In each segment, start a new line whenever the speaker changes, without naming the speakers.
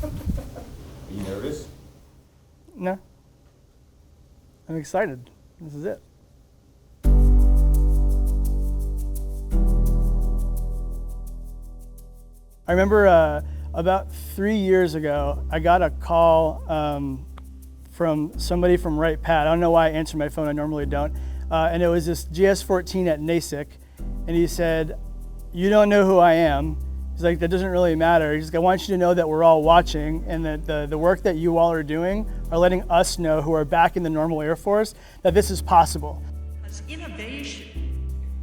Are you nervous?
No. I'm excited. This is it. I remember about 3 years ago, I got a call from somebody from Right Pat. I don't know why I answered my phone, I normally don't. And it was this GS-14 at NASIC, and he said, "You don't know who I am." He's like, "That doesn't really matter. He's like, I want you to know that we're all watching, and that the work that you all are doing are letting us know, who are back in the normal Air Force, that this is possible."
Because innovation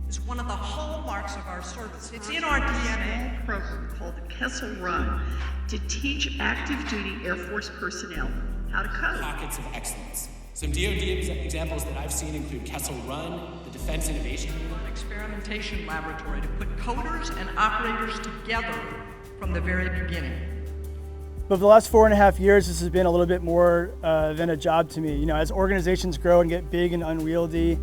is one of the hallmarks of our service. It's in our DNA.
A program called the Kessel Run to teach active duty Air Force personnel how to code.
Pockets of excellence. Some DoD examples that I've seen include Kessel Run, the Defense Innovation Unit.
An experimentation laboratory to put coders and operators together from the very beginning.
But for the last 4.5 years, this has been a little bit more than a job to me. You know, as organizations grow and get big and unwieldy,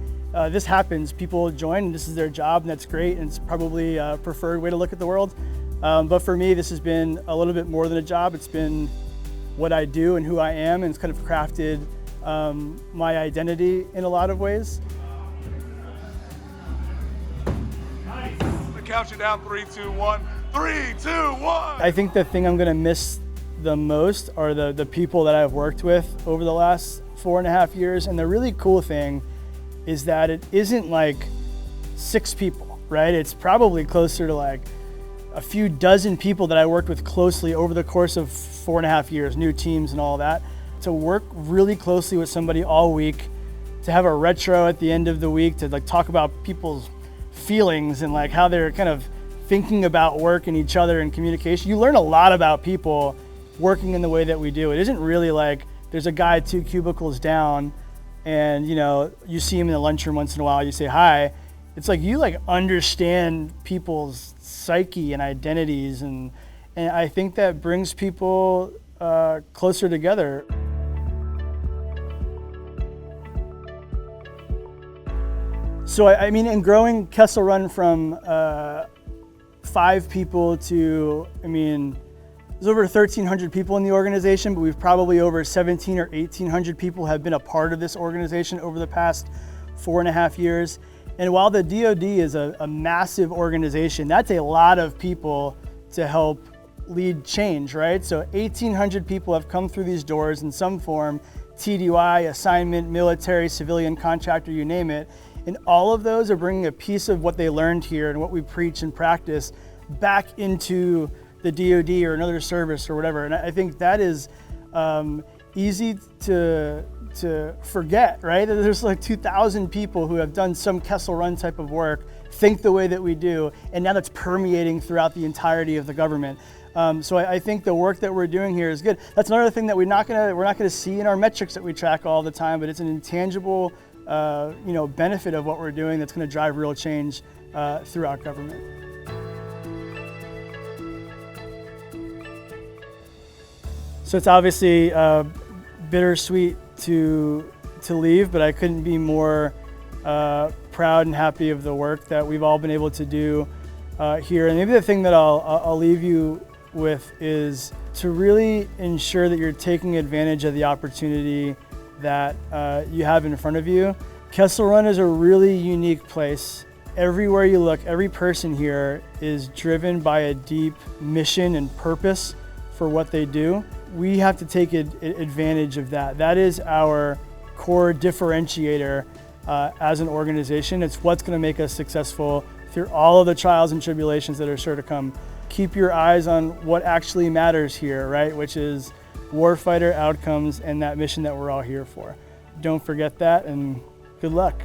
this happens. People join, and this is their job, and that's great, and it's probably a preferred way to look at the world. But for me, this has been a little bit more than a job. It's been what I do and who I am, and it's kind of crafted my identity in a lot of ways.
The count you down, 3, 2, 1. 3, 2, 1.
I think the thing I'm gonna miss the most are the people that I've worked with over the last 4.5 years. And the really cool thing is that it isn't like 6 people, right? It's probably closer to like a few dozen people that I worked with closely over the course of 4.5 years, new teams and all that. To work really closely with somebody all week, to have a retro at the end of the week, to like talk about people's feelings and like how they're kind of thinking about work and each other and communication. You learn a lot about people working in the way that we do. It isn't really like there's a guy 2 cubicles down and you know, you see him in the lunchroom once in a while, you say hi. It's like you like understand people's psyche and identities, and I think that brings people closer together. So I mean, in growing Kessel Run from 5 people to, I mean, there's over 1,300 people in the organization, but we've probably over 1,700 or 1,800 people have been a part of this organization over the past 4.5 years. And while the DoD is a massive organization, that's a lot of people to help lead change, right? So 1,800 people have come through these doors in some form, TDY, assignment, military, civilian, contractor, you name it. And all of those are bringing a piece of what they learned here and what we preach and practice back into the DoD or another service or whatever. And I think that is easy to forget, right? There's like 2,000 people who have done some Kessel Run type of work, think the way that we do, and now that's permeating throughout the entirety of the government. So I think the work that we're doing here is good. That's another thing that we're not gonna see in our metrics that we track all the time, but it's an intangible benefit of what we're doing that's gonna drive real change throughout government. So it's obviously bittersweet to leave, but I couldn't be more proud and happy of the work that we've all been able to do here. And maybe the thing that I'll leave you with is to really ensure that you're taking advantage of the opportunity that you have in front of you. Kessel Run is a really unique place. Everywhere you look, every person here is driven by a deep mission and purpose for what they do. We have to take advantage of that. That is our core differentiator as an organization. It's what's going to make us successful through all of the trials and tribulations that are sure to come. Keep your eyes on what actually matters here, right? Which is warfighter outcomes and that mission that we're all here for. Don't forget that, and good luck.